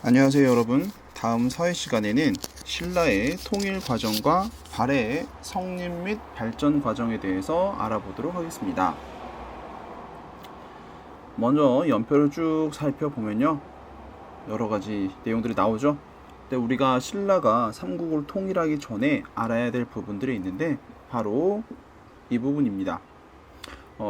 안녕하세요 여러분. 다음 사회 시간에는 신라의 통일 과정과 발해의 성립 및 발전 과정에 대해서 알아보도록 하겠습니다. 먼저 연표를 쭉 살펴보면요, 여러 가지 내용들이 나오죠. 근데 우리가 신라가 삼국을 통일하기 전에 알아야 될 부분들이 있는데 바로 이 부분입니다.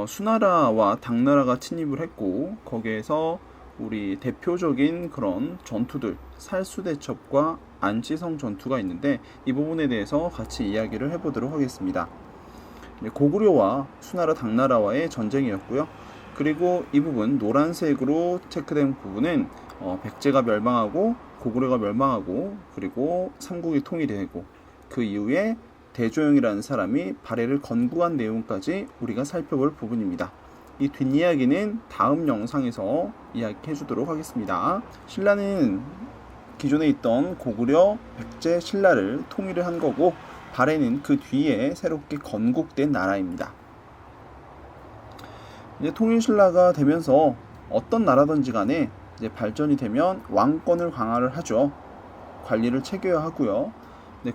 수나라와 당나라가 침입을 했고, 거기에서 우리 대표적인 그런 전투들, 살수대첩과 안치성 전투가 있는데 이 부분에 대해서 같이 이야기를 해보도록 하겠습니다. 고구려와 수나라 당나라와의 전쟁이었고요. 그리고 이 부분 노란색으로 체크된 부분은 백제가 멸망하고 고구려가 멸망하고 그리고 삼국이 통일되고 그 이후에 대조영이라는 사람이 발해를 건국한 내용까지 우리가 살펴볼 부분입니다. 이 뒷이야기는 다음 영상에서 이야기해 주도록 하겠습니다. 신라는 기존에 있던 고구려, 백제, 신라를 통일을 한 거고, 발해는 그 뒤에 새롭게 건국된 나라입니다. 이제 통일 신라가 되면서 어떤 나라든지 간에 이제 발전이 되면 왕권을 강화를 하죠. 관리를 체계화 하고요.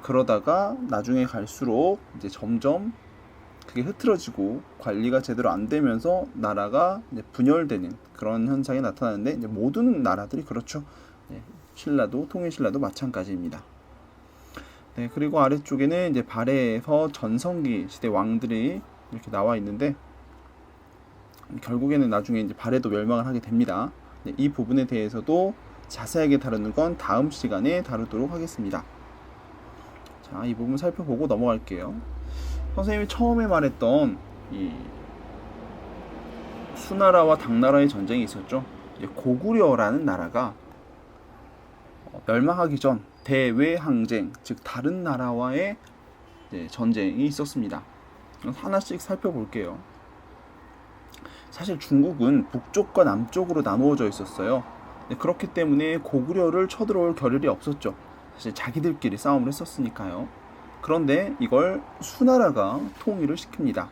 그러다가 나중에 갈수록 이제 점점 그게 흐트러지고 관리가 제대로 안 되면서 나라가 이제 분열되는 그런 현상이 나타나는데, 이제 모든 나라들이 그렇죠. 신라도, 통일 신라도 마찬가지입니다. 그리고 아래쪽에는 이제 발해에서 전성기 시대 왕들이 이렇게 나와 있는데, 결국에는 나중에 이제 발해도 멸망을 하게 됩니다. 이 부분에 대해서도 자세하게 다루는 건 다음 시간에 다루도록 하겠습니다. 자, 이 부분 살펴보고 넘어갈게요. 선생님이 처음에 말했던 이 수나라와 당나라의 전쟁이 있었죠. 고구려라는 나라가 멸망하기 전 대외항쟁, 즉 다른 나라와의 전쟁이 있었습니다. 하나씩 살펴볼게요. 사실 중국은 북쪽과 남쪽으로 나누어져 있었어요. 그렇기 때문에 고구려를 쳐들어올 겨를이 없었죠. 사실 자기들끼리 싸움을 했었으니까요. 그런데 이걸 수나라가 통일을 시킵니다.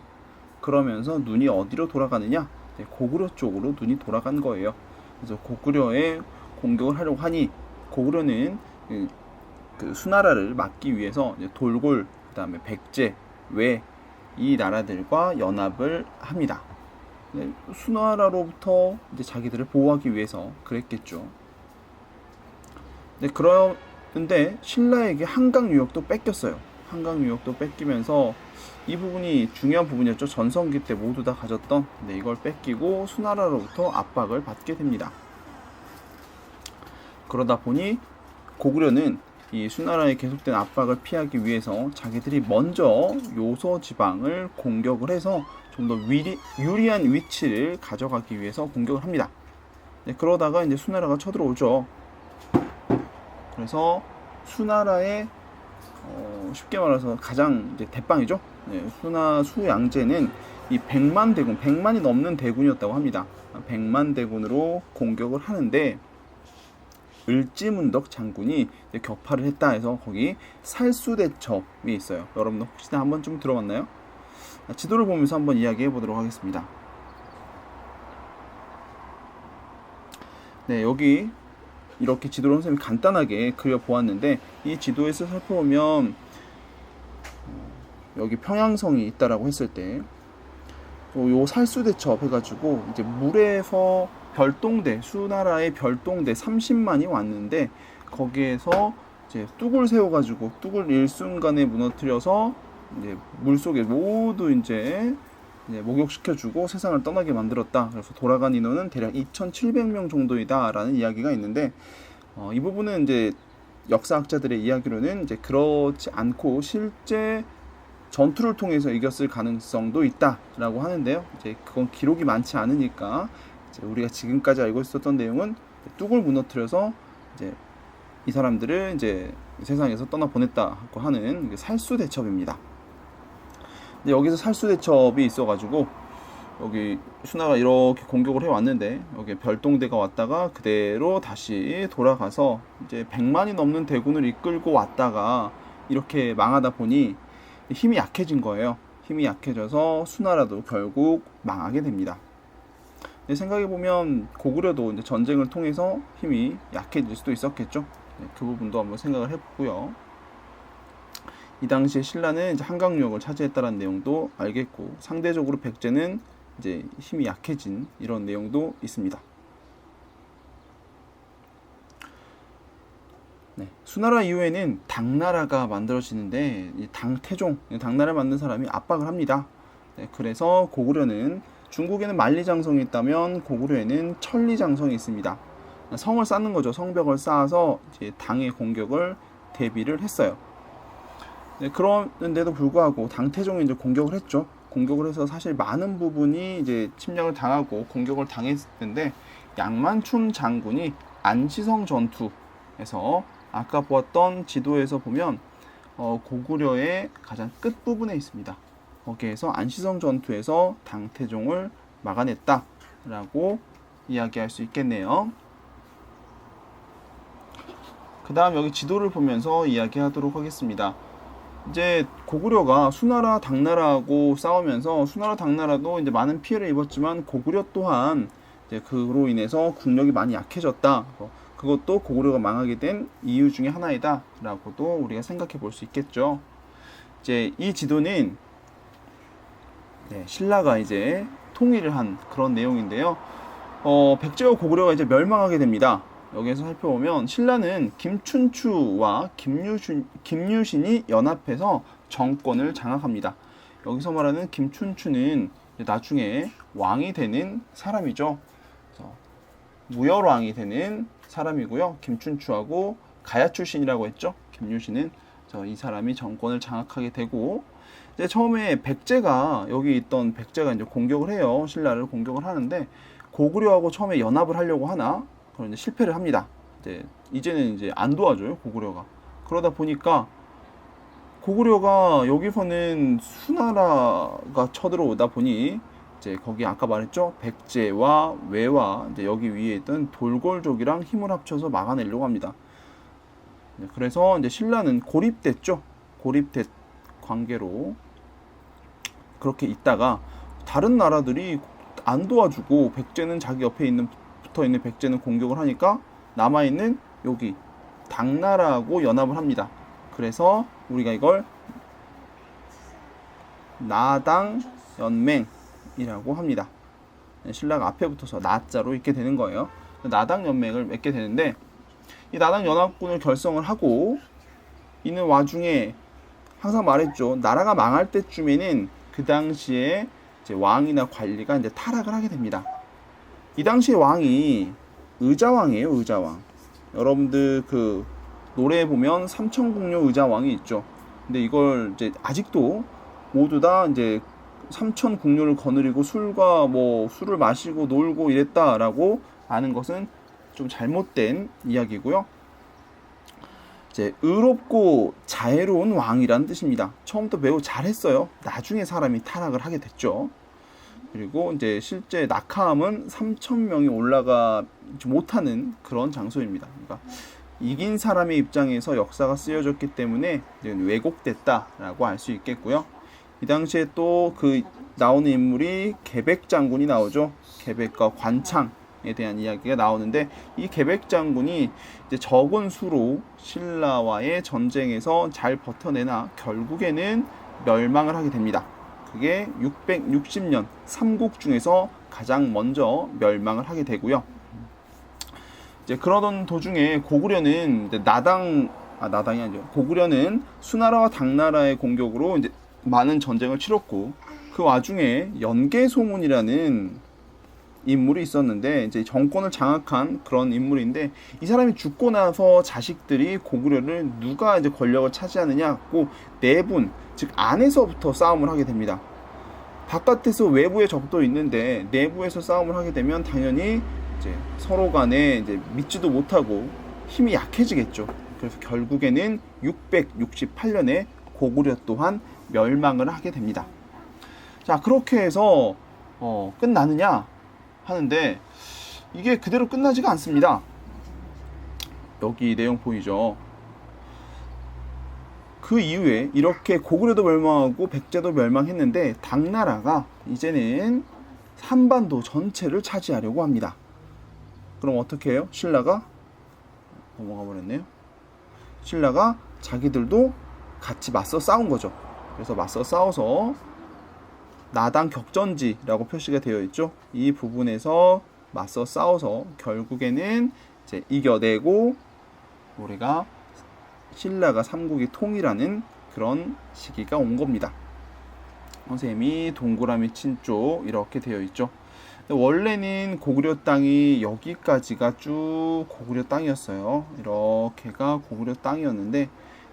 그러면서 눈이 어디로 돌아가느냐? 고구려 쪽으로 눈이 돌아간 거예요. 그래서 고구려에 공격을 하려고 하니, 고구려는 그 수나라를 막기 위해서 돌골, 그 다음에 백제, 외, 이 나라들과 연합을 합니다. 수나라로부터 이제 자기들을 보호하기 위해서 그랬겠죠. 그런데 신라에게 한강 유역도 뺏겼어요. 한강 유역도 뺏기면서 이 부분이 중요한 부분이었죠. 전성기 때 모두 다 가졌던, 이걸 뺏기고 수나라로부터 압박을 받게 됩니다. 그러다 보니 고구려는 이 수나라의 계속된 압박을 피하기 위해서 자기들이 먼저 요서 지방을 공격을 해서 좀 더 유리한 위치를 가져가기 위해서 공격을 합니다. 그러다가 이제 수나라가 쳐들어오죠. 그래서 수나라의 쉽게 말해서 가장 이제 대빵이죠. 수양제는 이 100만이 넘는 대군이었다고 합니다. 100만 대군으로 공격을 하는데, 을지문덕 장군이 격파를 했다 해서 거기 살수대첩이 있어요. 여러분들 혹시나 한 번쯤 들어봤나요? 지도를 보면서 한번 이야기해 보도록 하겠습니다. 여기 이렇게 지도를 선생님이 간단하게 그려보았는데, 이 지도에서 살펴보면 여기 평양성이 있다라고 했을 때, 요 살수대첩 해가지고 이제 물에서 별동대, 수나라의 별동대 30만이 왔는데, 거기에서 이제 뚝을 세워가지고 뚝을 일순간에 무너뜨려서 이제 물속에 모두 이제 목욕시켜주고 세상을 떠나게 만들었다. 그래서 돌아간 인원은 대략 2,700명 정도이다라는 이야기가 있는데, 이 부분은 이제 역사학자들의 이야기로는 이제 그렇지 않고 실제 전투를 통해서 이겼을 가능성도 있다라고 하는데요. 이제 그건 기록이 많지 않으니까 이제 우리가 지금까지 알고 있었던 내용은 뚝을 무너뜨려서 이제 이 사람들을 이제 세상에서 떠나 보냈다고 하는 살수대첩입니다. 여기서 살수대첩이 있어가지고 여기 수나가 이렇게 공격을 해왔는데, 여기 별동대가 왔다가 그대로 다시 돌아가서 이제 100만이 넘는 대군을 이끌고 왔다가 이렇게 망하다 보니 힘이 약해진 거예요. 힘이 약해져서 수나라도 결국 망하게 됩니다. 생각해보면 고구려도 이제 전쟁을 통해서 힘이 약해질 수도 있었겠죠. 그 부분도 한번 생각을 해보고요. 이 당시에 신라는 이제 한강유역을 차지했다는 내용도 알겠고, 상대적으로 백제는 이제 힘이 약해진 이런 내용도 있습니다. 수나라 이후에는 당나라가 만들어지는데, 이 당태종, 당나라를 만든 사람이 압박을 합니다. 그래서 고구려는, 중국에는 만리장성이 있다면 고구려에는 천리장성이 있습니다. 성을 쌓는 거죠. 성벽을 쌓아서 이제 당의 공격을 대비를 했어요. 그런데도 불구하고 당태종이 이제 공격을 했죠. 공격을 해서 사실 많은 부분이 이제 침략을 당하고 공격을 당했는데, 양만춘 장군이 안시성 전투에서 아까 보았던 지도에서 보면 고구려의 가장 끝부분에 있습니다. 거기에서 안시성 전투에서 당태종을 막아냈다라고 이야기할 수 있겠네요. 그 다음 여기 지도를 보면서 이야기하도록 하겠습니다. 이제 고구려가 수나라, 당나라하고 싸우면서 수나라, 당나라도 이제 많은 피해를 입었지만 고구려 또한 이제 그로 인해서 국력이 많이 약해졌다. 그것도 고구려가 망하게 된 이유 중에 하나이다 라고도 우리가 생각해 볼 수 있겠죠. 이제 이 지도는 신라가 이제 통일을 한 그런 내용인데요. 백제와 고구려가 이제 멸망하게 됩니다. 여기에서 살펴보면 신라는 김춘추와 김유신이 연합해서 정권을 장악합니다. 여기서 말하는 김춘추는 나중에 왕이 되는 사람이죠. 무열왕이 되는 사람이고요. 김춘추하고 가야 출신이라고 했죠. 김유신은 이 사람이 정권을 장악하게 되고, 이제 처음에 백제가, 여기 있던 백제가 이제 공격을 해요. 신라를 공격을 하는데 고구려하고 처음에 연합을 하려고 하나, 그런데 실패를 합니다. 이제는 이제 안 도와줘요, 고구려가. 그러다 보니까 고구려가 여기서는 수나라가 쳐들어오다 보니 이제 거기 아까 말했죠, 백제와 외와 이제 여기 위에 있던 돌골족이랑 힘을 합쳐서 막아내려고 합니다. 그래서 이제 신라는 고립됐죠. 고립된 관계로 그렇게 있다가 다른 나라들이 안 도와주고 백제는 자기 옆에 붙어있는 백제는 공격을 하니까 남아있는 여기 당나라하고 연합을 합니다. 그래서 우리가 이걸 나당연맹이라고 합니다. 신라가 앞에 붙어서 나자로 읽게 되는 거예요. 나당연맹을 맺게 되는데, 이 나당연합군을 결성을 하고 있는 와중에 항상 말했죠. 나라가 망할 때쯤에는 그 당시에 이제 왕이나 관리가 이제 타락을 하게 됩니다. 이 당시에 왕이 의자왕이에요. 의자왕. 여러분들 그 노래에 보면 삼천궁녀 의자왕이 있죠. 근데 이걸 이제 아직도 모두 다 이제 삼천궁녀를 거느리고 술을 마시고 놀고 이랬다라고 아는 것은 좀 잘못된 이야기고요. 이제 의롭고 자애로운 왕이라는 뜻입니다. 처음부터 매우 잘했어요. 나중에 사람이 타락을 하게 됐죠. 그리고 이제 실제 낙하암은 3,000명이 올라가지 못하는 그런 장소입니다. 그러니까 이긴 사람의 입장에서 역사가 쓰여졌기 때문에 왜곡됐다라고 알 수 있겠고요. 이 당시에 또 그 나오는 인물이 계백 장군이 나오죠. 계백과 관창에 대한 이야기가 나오는데, 이 계백 장군이 이제 적은 수로 신라와의 전쟁에서 잘 버텨내나 결국에는 멸망을 하게 됩니다. 그게 660년 삼국 중에서 가장 먼저 멸망을 하게 되고요. 이제 그러던 도중에 고구려는 이제 나당이 아니죠. 고구려는 수나라와 당나라의 공격으로 이제 많은 전쟁을 치렀고, 그 와중에 연개소문이라는 인물이 있었는데, 이제 정권을 장악한 그런 인물인데, 이 사람이 죽고 나서 자식들이 고구려를 누가 이제 권력을 차지하느냐 하고 내분, 즉 안에서부터 싸움을 하게 됩니다. 바깥에서 외부의 적도 있는데 내부에서 싸움을 하게 되면 당연히 이제 서로 간에 이제 믿지도 못하고 힘이 약해지겠죠. 그래서 결국에는 668년에 고구려 또한 멸망을 하게 됩니다. 자, 그렇게 해서 끝나느냐 하는데 이게 그대로 끝나지가 않습니다. 여기 내용 보이죠? 그 이후에 이렇게 고구려도 멸망하고 백제도 멸망했는데 당나라가 이제는 한반도 전체를 차지하려고 합니다. 그럼 어떻게 해요? 신라가 넘어가 버렸네요. 신라가 자기들도 같이 맞서 싸운 거죠. 그래서 맞서 싸워서 나당 격전지라고 표시가 되어 있죠. 이 부분에서 맞서 싸워서 결국에는 이제 이겨내고 우리가 신라가 삼국이 통일하는 그런 시기가 온 겁니다. 선생님이 동그라미 친 쪽 이렇게 되어 있죠. 원래는 고구려 땅이 여기까지가 쭉 고구려 땅이었어요. 이렇게가 고구려 땅이었는데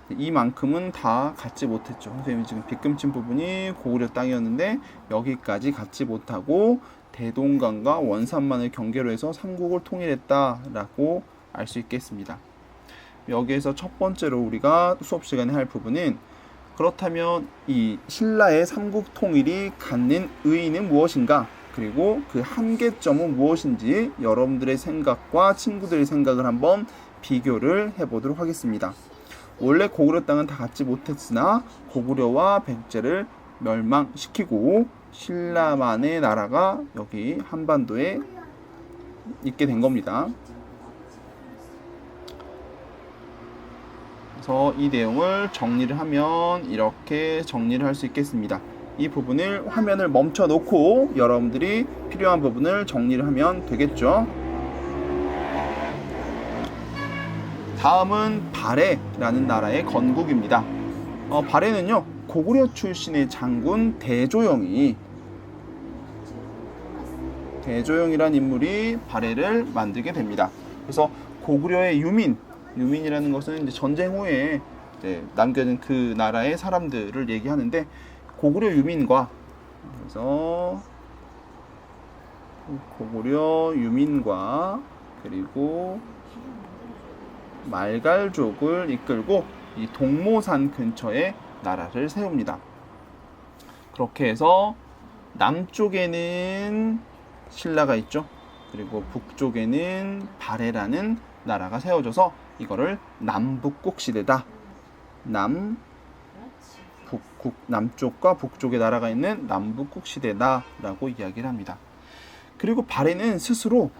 이만큼은 다 갖지 못했죠. 선생님이 지금 빗금친 부분이 고구려 땅이었는데 여기까지 갖지 못하고 대동강과 원산만을 경계로 해서 삼국을 통일했다라고 알 수 있겠습니다. 여기에서 첫 번째로 우리가 수업 시간에 할 부분은 그렇다면 이 신라의 삼국 통일이 갖는 의의는 무엇인가? 그리고 그 한계점은 무엇인지 여러분들의 생각과 친구들의 생각을 한번 비교를 해보도록 하겠습니다. 원래 고구려 땅은 다 갖지 못했으나 고구려와 백제를 멸망시키고 신라만의 나라가 여기 한반도에 있게 된 겁니다. 그래서 이 내용을 정리를 하면 이렇게 정리를 할 수 있겠습니다. 이 부분을 화면을 멈춰 놓고 여러분들이 필요한 부분을 정리를 하면 되겠죠. 다음은 발해라는 나라의 건국입니다. 발해는요 고구려 출신의 장군 대조영이란 인물이 발해를 만들게 됩니다. 그래서 고구려의 유민이라는 것은 이제 전쟁 후에 이제 남겨진 그 나라의 사람들을 얘기하는데 고구려 유민과 그래서 고구려 유민과 그리고 말갈족을 이끌고 이 동모산 근처에 나라를 세웁니다. 그렇게 해서 남쪽에는 신라가 있죠. 그리고 북쪽에는 발해라는 나라가 세워져서 이거를 남북국 시대다. 남쪽과 북쪽의 나라가 있는 남북국 시대다라고 이야기를 합니다. 그리고 발해는 스스로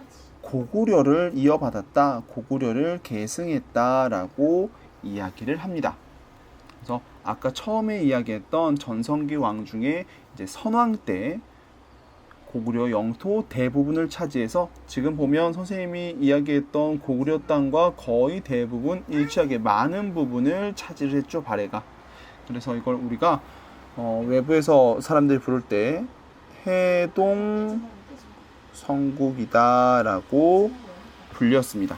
고구려를 이어받았다, 고구려를 계승했다라고 이야기를 합니다. 그래서 아까 처음에 이야기했던 전성기 왕 중에 이제 선왕 때 고구려 영토 대부분을 차지해서 지금 보면 선생님이 이야기했던 고구려 땅과 거의 대부분 일치하게 많은 부분을 차지를 했죠, 발해가. 그래서 이걸 우리가 외부에서 사람들이 부를 때 해동 성국이다라고 불렸습니다.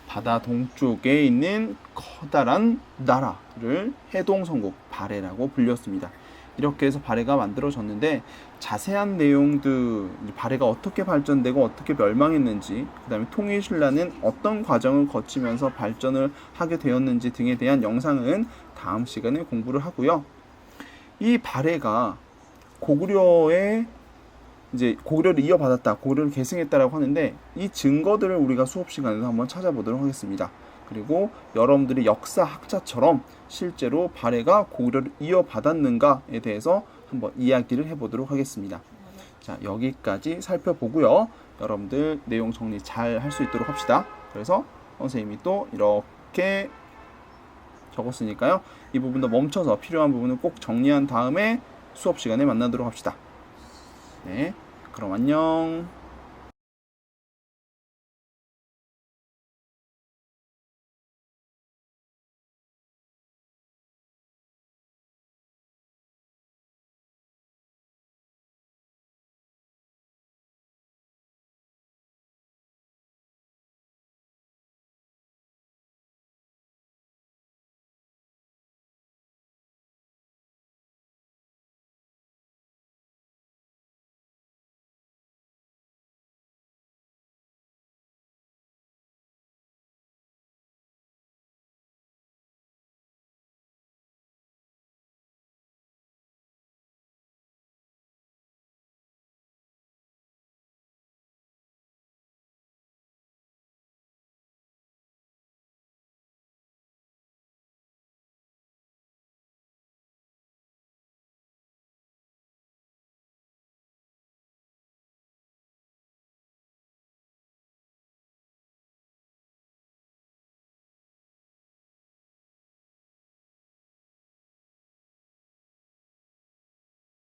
바다 동쪽에 있는 커다란 나라를 해동성국 발해라고 불렸습니다. 이렇게 해서 발해가 만들어졌는데 자세한 내용들 발해가 어떻게 발전되고 어떻게 멸망했는지 그 다음에 통일신라는 어떤 과정을 거치면서 발전을 하게 되었는지 등에 대한 영상은 다음 시간에 공부를 하고요. 이 발해가 고구려를 이어받았다, 고구려를 계승했다라고 하는데 이 증거들을 우리가 수업 시간에서 한번 찾아보도록 하겠습니다. 그리고 여러분들이 역사학자처럼 실제로 발해가 고구려를 이어받았는가에 대해서 한번 이야기를 해보도록 하겠습니다. 자, 여기까지 살펴보고요. 여러분들 내용 정리 잘 할 수 있도록 합시다. 그래서 선생님이 또 이렇게 적었으니까요. 이 부분도 멈춰서 필요한 부분을 꼭 정리한 다음에 수업 시간에 만나도록 합시다. 네, 그럼 안녕.